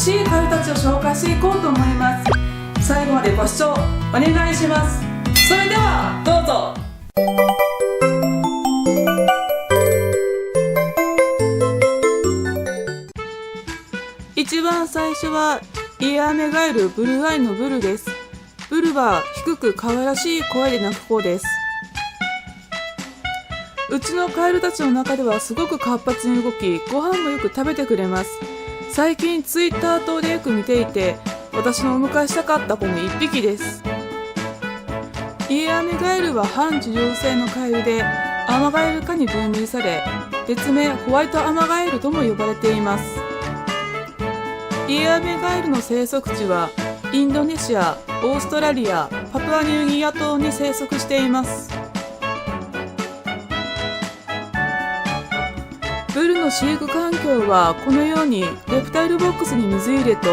しいカエルたちを紹介していこうと思います。最後までご視聴お願いします。それではどうぞ。一番最初はイヤアメガエルブルーアイのブルです。ブルは低く可愛らしい声で鳴く方です。うちのカエルたちの中ではすごく活発に動き、ご飯もよく食べてくれます。最近ツイッター等でよく見ていて、私のお迎えしたかった子の一匹です。イヤアメガエルは半樹葉性のカエルで、アマガエル科に分類され、別名ホワイトアマガエルとも呼ばれています。イヤアメガエルの生息地はインドネシア、オーストラリア、パプアニューギニア島に生息しています。ブルの飼育環境はこのようにレプタイルボックスに水入れと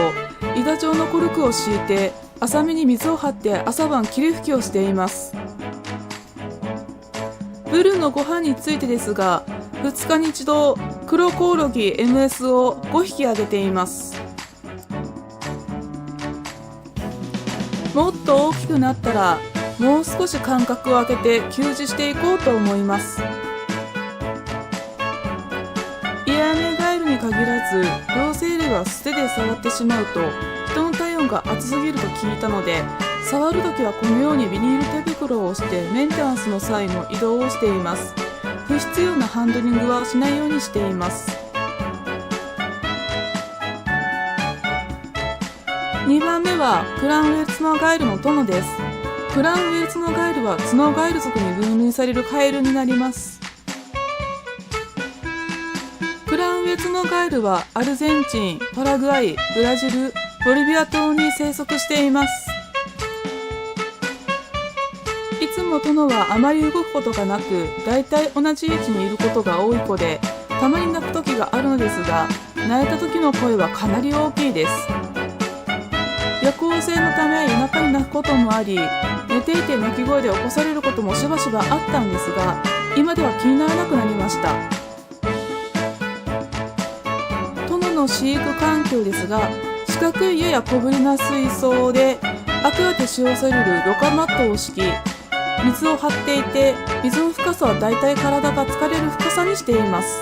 板状のコルクを敷いて浅めに水を張って朝晩霧吹きをしています。ブルのご飯についてですが、2日に一度黒コオロギ MS を5匹あげています。もっと大きくなったらもう少し間隔を空けて給餌していこうと思います。イヤアメガエルに限らず両生類は素手で触ってしまうと人の体温が熱すぎると聞いたので、触るときはこのようにビニール手袋をしてメンテナンスの際の移動をしています。不必要なハンドリングはしないようにしています。2番目はクラウンウェルツノガエルのトノです。クラウンウェルツノガエルはツノガエル属に分類されるカエルになります。クラウンウェルツノガエルはアルゼンチン、パラグアイ、ブラジル、ボリビア島に生息しています。いつもトノはあまり動くことがなく、だいたい同じ位置にいることが多い子で、たまに鳴く時があるのですが、鳴いた時の声はかなり大きいです。夜行性のため夜中に鳴くこともあり、寝ていて鳴き声で起こされることもしばしばあったんですが、今では気にならなくなりました。トノの飼育環境ですが、四角いやや小ぶりな水槽でアクアで使用されるろ過マットを敷き、水を張っていて、水の深さはだいたい体が疲れる深さにしています。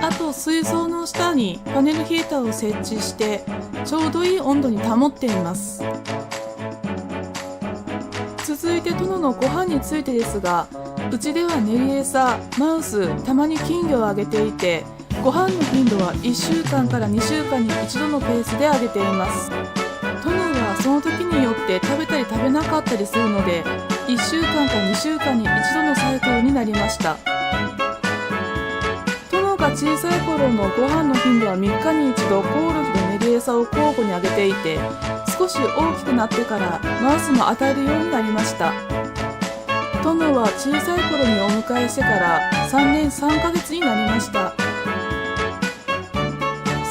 あと水槽の下にパネルヒーターを設置してちょうどいい温度に保っています。続いてトノのご飯についてですが、うちでは練り餌、マウス、たまに金魚をあげていて、ご飯の頻度は1週間から2週間に1度のペースであげています。トノはその時によって食べたり食べなかったりするので、1週間から2週間に1度のサイクルになりました。トノが小さい頃のご飯の頻度は3日に1度コオロギと練り餌を交互にあげていて、少し大きくなってからマウスも与えるようになりました。トノは小さい頃にお迎えしてから3年3ヶ月になりました。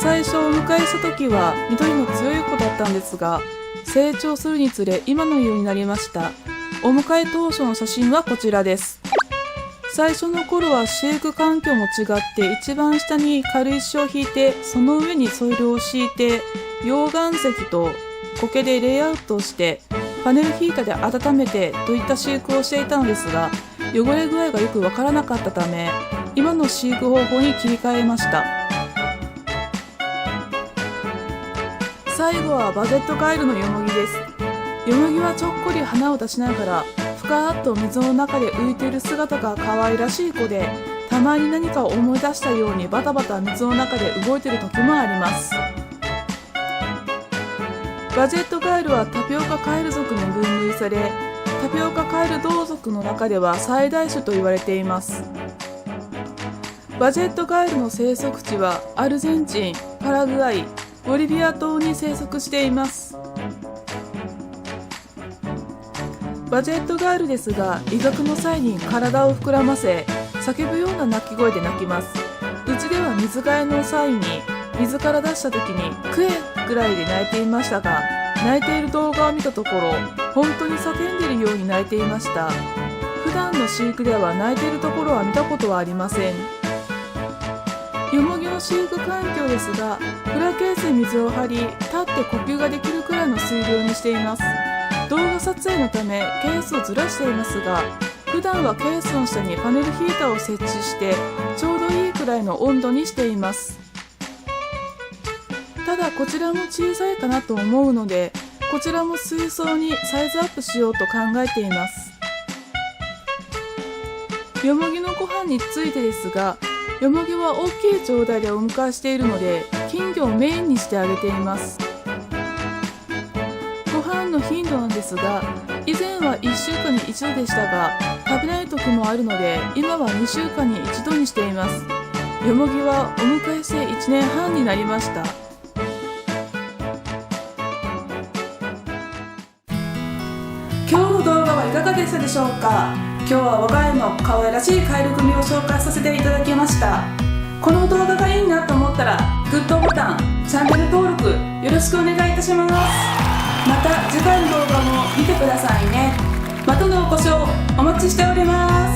最初お迎えした時は緑の強い子だったんですが、成長するにつれ今のようになりました。お迎え当初の写真はこちらです。最初の頃は飼育環境も違って、一番下に軽石を引いて、その上にソイルを敷いて、溶岩石と苔でレイアウトをしてパネルヒーターで温めてといった飼育をしていたのですが、汚れ具合がよくわからなかったため、今の飼育方法に切り替えました。最後はバジェットガエルのヨモギです。ヨモギはちょっこり鼻を出しながらふかーっと水の中で浮いている姿が可愛らしい子で、たまに何かを思い出したようにバタバタ水の中で動いている時もあります。バジェットガエルはタピオカカエル属に分類され、タピオカカエル同属の中では最大種と言われています。バジェットガエルの生息地はアルゼンチン、パラグアイ、ボリビア島に生息しています。バジェットガエルですが、威嚇の際に体を膨らませ叫ぶような鳴き声で鳴きます。うちでは水替えの際に水から出した時にクエぐらいで鳴いていましたが、鳴いている動画を見たところ本当に叫んでいるように鳴いていました。普段の飼育では鳴いているところは見たことはありません。ヨモギの飼育環境ですが、プラケースに水を張り、立って呼吸ができるくらいの水量にしています。動画撮影のためケースをずらしていますが、普段はケースの下にパネルヒーターを設置してちょうどいいくらいの温度にしています。ただこちらも小さいかなと思うので、こちらも水槽にサイズアップしようと考えています。よもぎのご飯についてですが、よもぎは大きい状態でお迎えしているので、金魚をメインにしてあげています。ご飯の頻度なんですが、以前は1週間に1度でしたが、食べない時もあるので、今は2週間に1度にしています。よもぎはお迎えして1年半になりました。今日の動画はいかがでしたでしょうか。今日は我が家の可愛らしいカエル組を紹介させていただきました。この動画がいいなと思ったらグッドボタン、チャンネル登録よろしくお願いいたします。また次回の動画も見てくださいね。またのご視聴お待ちしております。